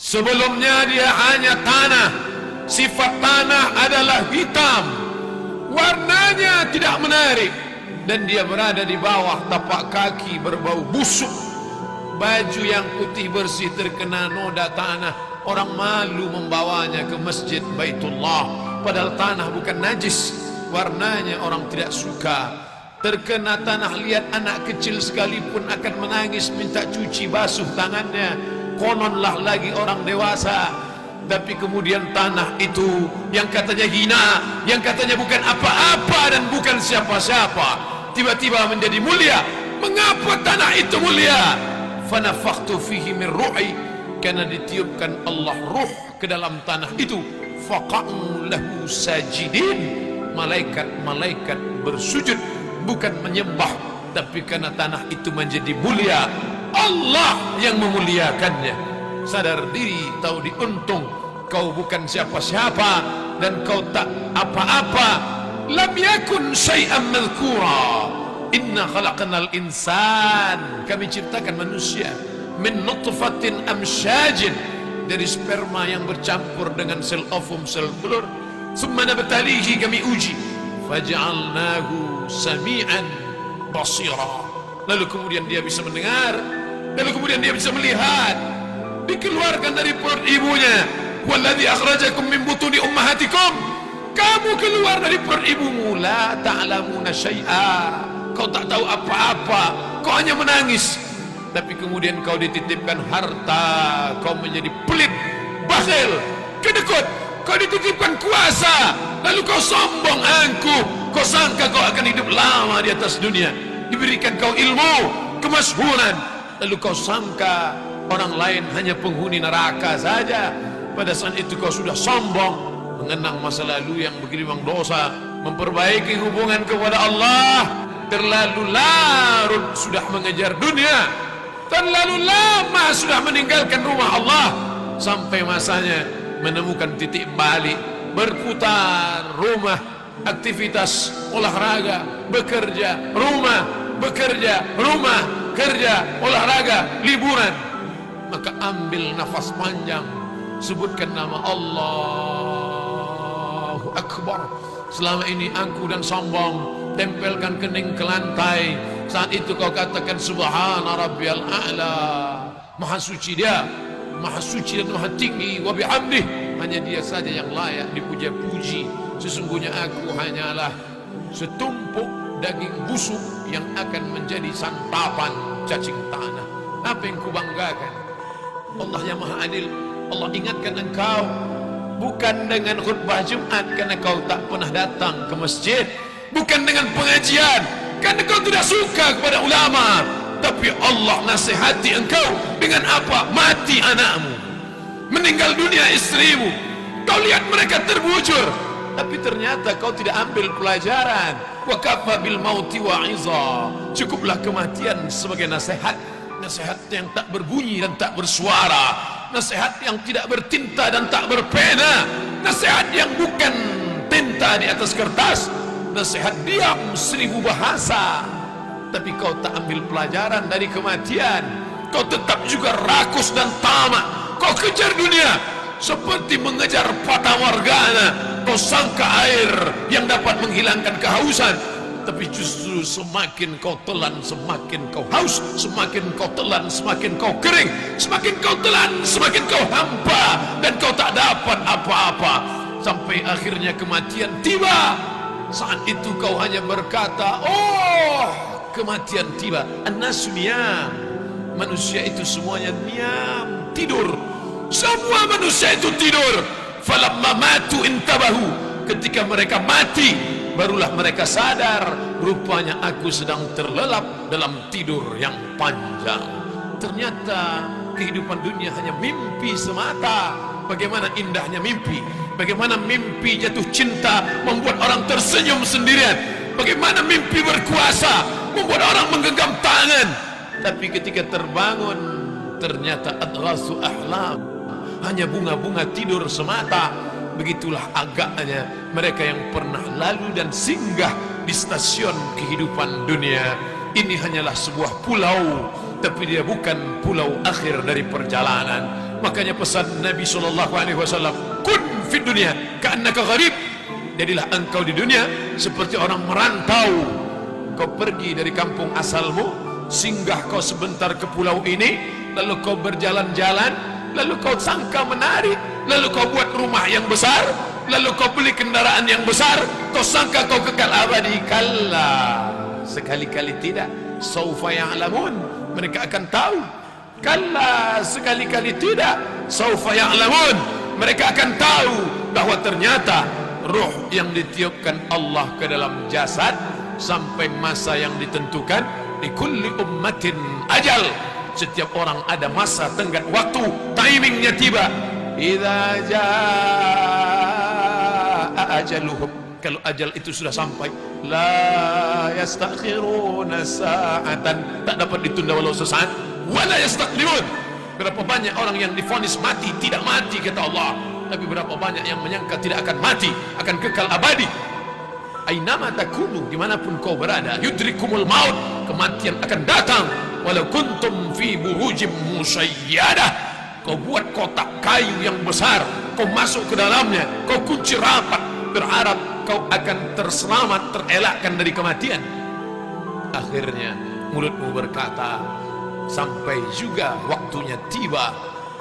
Sebelumnya dia hanya tanah. Sifat tanah adalah hitam, warnanya tidak menarik, dan dia berada di bawah tapak kaki berbau busuk. Baju yang putih bersih terkena noda tanah. Orang malu membawanya ke masjid Baitullah, padahal tanah bukan najis, warnanya orang tidak suka. Terkena tanah, lihat anak kecil sekalipun akan menangis minta cuci basuh tangannya, kononlah lagi orang dewasa. Tapi kemudian tanah itu yang katanya hina, yang katanya bukan apa-apa dan bukan siapa-siapa, tiba-tiba menjadi mulia. Mengapa tanah itu mulia? Fanafakhtu fihi min ruhi, karena ditiupkan Allah ruh ke dalam tanah itu. Faqa'u lahu sajidin, malaikat-malaikat bersujud, bukan menyembah, tapi karena tanah itu menjadi mulia, Allah yang memuliakannya. Sadar diri, tahu diuntung, kau bukan siapa-siapa dan kau tak apa-apa. Lam yakun syai'an madhkura. Inna khalaqnal insan, kami ciptakan manusia min nutfatin amsyajin, dari sperma yang bercampur dengan sel ovum, sel telur. Summa nabtalihi, kami uji. Faj'alnahu sami'an basira, lalu kemudian dia bisa mendengar, lalu kemudian dia bisa melihat. Dikeluarkan dari perut ibunya. Walladzi akhrajakum min butuni ummahatikum, kamu keluar dari perut ibumu. La ta'lamuna syai'a, kau tak tahu apa-apa, kau hanya menangis. Tapi kemudian kau dititipkan harta, kau menjadi pelit, bakhil, kedekut. Kau dititipkan kuasa, lalu kau sombong, angkuh. Kau sangka kau akan hidup lama di atas dunia. Diberikan kau ilmu, kemasyhuran, lalu kau sangka orang lain hanya penghuni neraka saja. Pada saat itu kau sudah sombong, mengenang masa lalu yang bergelimang dosa, memperbaiki hubungan kepada Allah. Terlalu larut sudah mengejar dunia, terlalu lama sudah meninggalkan rumah Allah, sampai masanya menemukan titik balik, berputar rumah, aktivitas olahraga, bekerja, rumah, bekerja, rumah, kerja, olahraga, liburan. Maka ambil nafas panjang, sebutkan nama Allahu Akbar. Selama ini angkuh dan sombong, tempelkan kening ke lantai. Saat itu kau katakan subhana rabbiyal a'la, maha suci dia, maha suci dan maha tinggi. Wa bihamdih, hanya dia saja yang layak dipuja-puji. Sesungguhnya aku hanyalah setumpuk daging busuk yang akan menjadi santapan cacing tanah. Apa yang kubanggakan? Allah yang maha adil. Allah ingatkan engkau bukan dengan khutbah Jumat karena kau tak pernah datang ke masjid, bukan dengan pengajian karena kau tidak suka kepada ulama, tapi Allah nasihati engkau dengan apa? Mati anakmu, meninggal dunia istrimu, kau lihat mereka terbujur, tapi ternyata kau tidak ambil pelajaran. Wa kafa bil mauti wa'iza, cukuplah kematian sebagai nasihat. Nasihat yang tak berbunyi dan tak bersuara, nasihat yang tidak bertinta dan tak berpena, nasihat yang bukan tinta di atas kertas, nasihat diam 1000 bahasa. Tapi kau tak ambil pelajaran dari kematian, kau tetap juga rakus dan tamak. Kau kejar dunia seperti mengejar fata morgana. Kau sangka air yang dapat menghilangkan kehausan, tapi justru semakin kau telan semakin kau haus, semakin kau telan semakin kau kering, semakin kau telan semakin kau hampa, dan kau tak dapat apa-apa sampai akhirnya kematian tiba. Saat itu kau hanya berkata, oh kematian tiba. An-nasu niyam, manusia itu semuanya niyam, tidur. Semua manusia itu tidur. Falamma matu intabahu, ketika mereka mati barulah mereka sadar, rupanya aku sedang terlelap dalam tidur yang panjang. Ternyata kehidupan dunia hanya mimpi semata. Bagaimana indahnya mimpi, bagaimana mimpi jatuh cinta membuat orang tersenyum sendirian, bagaimana mimpi berkuasa membuat orang menggenggam tangan. Tapi ketika terbangun ternyata adghasu ahlam, hanya bunga-bunga tidur semata. Begitulah agaknya mereka yang pernah lalu dan singgah di stasiun kehidupan dunia. Ini hanyalah sebuah pulau, tapi dia bukan pulau akhir dari perjalanan. Makanya pesan Nabi SAW, kun fid dunya ka'annaka gharib. Jadilah engkau di dunia seperti orang merantau. Kau pergi dari kampung asalmu, singgah kau sebentar ke pulau ini, lalu kau berjalan-jalan, lalu kau sangka menarik, lalu kau buat rumah yang besar, lalu kau beli kendaraan yang besar, kau sangka kau kekal abadi. Kalla, sekali-kali tidak. Saufa ya'lamun, mereka akan tahu. Kalla, sekali-kali tidak. Saufa ya'lamun, mereka akan tahu bahwa ternyata ruh yang ditiupkan Allah ke dalam jasad sampai masa yang ditentukan. Di kulli ummatin ajal, setiap orang ada masa tenggat waktu, timingnya tiba. Idza jaa ajaluhum, kalau ajal itu sudah sampai, la yastakhiruna sa'atan, tak dapat ditunda walau sesaat, wala yastaqdimun. Berapa banyak orang yang divonis mati, tidak mati kata Allah, tapi berapa banyak yang menyangka tidak akan mati, akan kekal abadi. Ainama takunu, dimanapun kau berada, yudrikumul maut, kematian akan datang. Walau kuntum fi burujim musayyadah, kau buat kotak kayu yang besar, kau masuk ke dalamnya, kau kunci rapat, berharap kau akan terselamat, terelakkan dari kematian. Akhirnya mulutmu berkata, sampai juga waktunya tiba.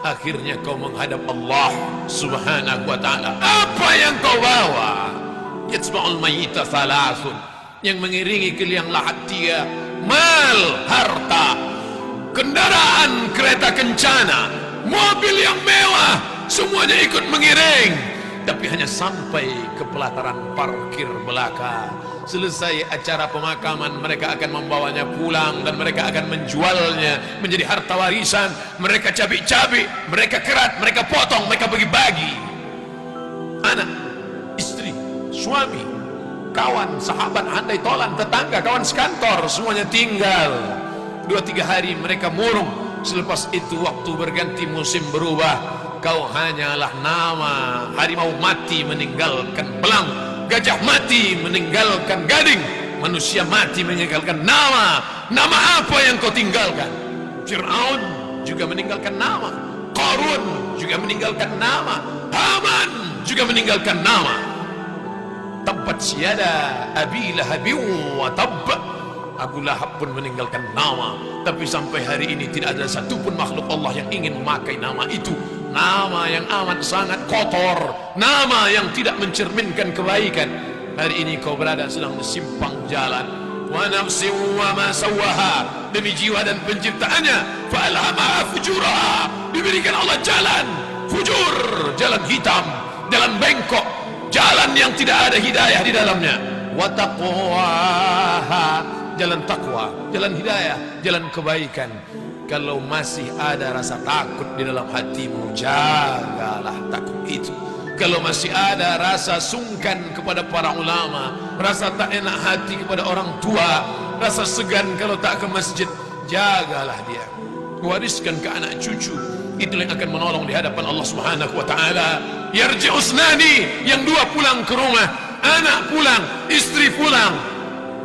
Akhirnya kau menghadap Allah Subhanahu wa ta'ala. Apa yang kau bawa? Yatsba'ul mayyita thalathun, yang mengiringi ke liang lahat tiga: mal, harta, kendaraan, kereta kencana, mobil yang mewah, semuanya ikut mengiring. Tapi hanya sampai ke pelataran parkir belaka. Selesai acara pemakaman, mereka akan membawanya pulang dan mereka akan menjualnya menjadi harta warisan. Mereka cabik-cabik, mereka kerat, mereka potong, mereka bagi-bagi. Anak, istri, suami, kawan, sahabat, handai tolan, tetangga, kawan sekantor, semuanya tinggal. 2-3 hari mereka murung. Selepas itu waktu berganti, musim berubah. Kau hanyalah nama. Harimau mati meninggalkan belang, gajah mati meninggalkan gading, manusia mati meninggalkan nama. Nama apa yang kau tinggalkan? Fir'aun juga meninggalkan nama, Qarun juga meninggalkan nama, Haman juga meninggalkan nama. Tabbat syada Abi Lahabin wa tabb, Abu Lahab pun meninggalkan nama. Tapi sampai hari ini tidak ada satupun makhluk Allah yang ingin memakai nama itu. Nama yang amat sangat kotor, nama yang tidak mencerminkan kebaikan. Hari ini kau berada sedang di simpang jalan. Wa nafsin wa ma sawwaha, demi jiwa dan penciptaannya. Fa alhamaha fujuraha, diberikan Allah jalan fujur, jalan hitam, jalan bengkok, jalan yang tidak ada hidayah di dalamnya. Wa taqwaha, jalan takwa, jalan hidayah, jalan kebaikan. Kalau masih ada rasa takut di dalam hatimu, jagalah takut itu. Kalau masih ada rasa sungkan kepada para ulama, rasa tak enak hati kepada orang tua, rasa segan kalau tak ke masjid, jagalah dia. Wariskan ke anak cucu. Itulah yang akan menolong di hadapan Allah Subhanahu wa ta'ala. Yarji'usnani, yang 2 pulang ke rumah, anak pulang, istri pulang.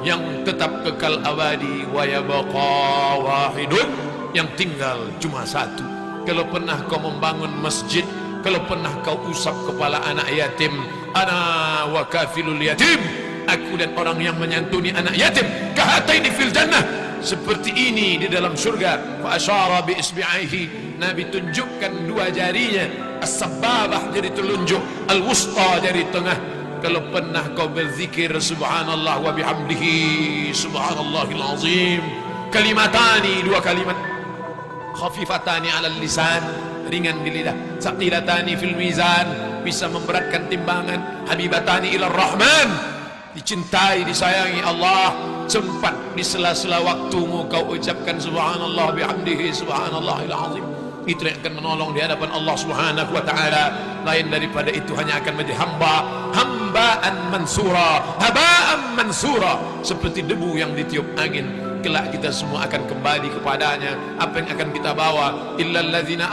Yang tetap kekal abadi, wa yabqa wahidun, yang tinggal cuma 1. Kalau pernah kau membangun masjid, kalau pernah kau usap kepala anak yatim, ana wa kafilul yatim, aku dan orang yang menyantuni anak yatim, kahataini fil jannah, seperti ini di dalam surga. Fa asyara bi isbi'aihi, Nabi tunjukkan 2 jarinya, as-sababah jari telunjuk, al-wusta jari tengah. Kalau pernah kau berzikir subhanallah wa bihamdihi subhanallahil azim, kalimatani, 2 kalimat, khafifatani alal lisan, ringan di lidah, saqilatani fil mizan, bisa memberatkan timbangan, habibatani ilar rahman, dicintai, disayangi Allah. Sempat di sela-sela waktumu kau ucapkan subhanallah bihamdihi subhanallahil azim. Itu yang akan menolong di hadapan Allah Subhanahu wa ta'ala. Lain daripada itu hanya akan menjadi hambaan mansura, haba'an mansura, seperti debu yang ditiup angin. Kelak kita semua akan kembali kepadanya. Apa yang akan kita bawa? Illal ladzina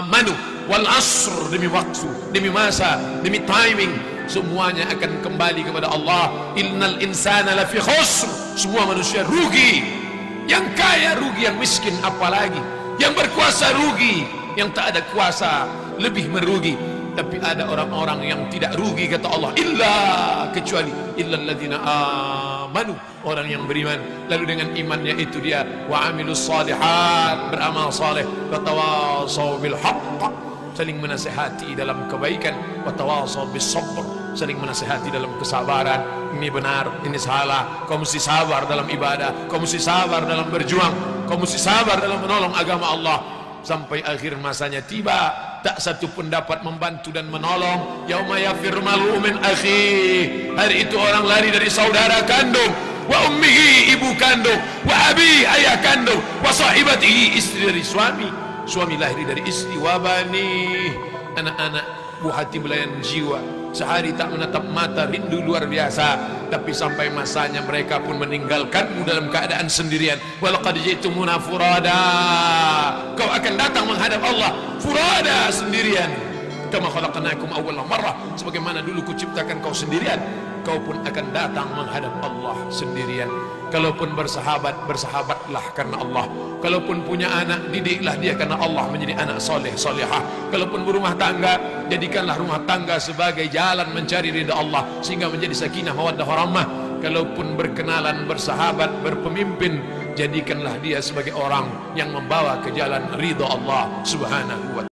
amanu wal asr, demi waktu, demi masa, demi timing, semuanya akan kembali kepada Allah. Innal insana lafi khusr, semua manusia rugi. Yang kaya rugi, yang miskin apalagi, yang berkuasa rugi, yang tak ada kuasa lebih merugi. Tapi ada orang-orang yang tidak rugi, kata Allah, kecuali illalladzina amanu, orang yang beriman. Lalu dengan imannya itu dia wa amilus salihat, beramal saleh, wa tawassaw bil haqq, saling menasihati dalam kebaikan, wa tawassaw bis sabr, saling menasihati dalam kesabaran. Ini benar, ini salah, kau mesti sabar dalam ibadah, kau mesti sabar dalam berjuang, kau mesti sabar dalam menolong agama Allah. Sampai akhir masanya tiba, tak satu pun dapat membantu dan menolong. Yauma yafirru mar'u min akhihi, hari itu orang lari dari saudara kandung, wa ummihi, ibu kandung, wa abi, ayah kandung, wa sahibatihi, istri dari suami, suami lahir dari istri, wa bani, anak-anak, buah hati belayan jiwa. Sehari tak menatap mata, rindu luar biasa. Tapi sampai masanya mereka pun meninggalkanmu dalam keadaan sendirian. Walaqad ji'tumuna furada, kau akan datang menghadap Allah furada, sendirian. Kama khalaqnakum awwala marrah, sebagaimana dulu kuciptakan kau sendirian, kau pun akan datang menghadap Allah sendirian. Kalaupun bersahabat, bersahabatlah karena Allah. Kalaupun punya anak, didiklah dia karena Allah menjadi anak soleh, solehah. Kalaupun berumah tangga, jadikanlah rumah tangga sebagai jalan mencari ridha Allah, sehingga menjadi sakinah mawaddah warahmah. Kalaupun berkenalan, bersahabat, berpemimpin, jadikanlah dia sebagai orang yang membawa ke jalan ridha Allah subhanahu wa ta'ala.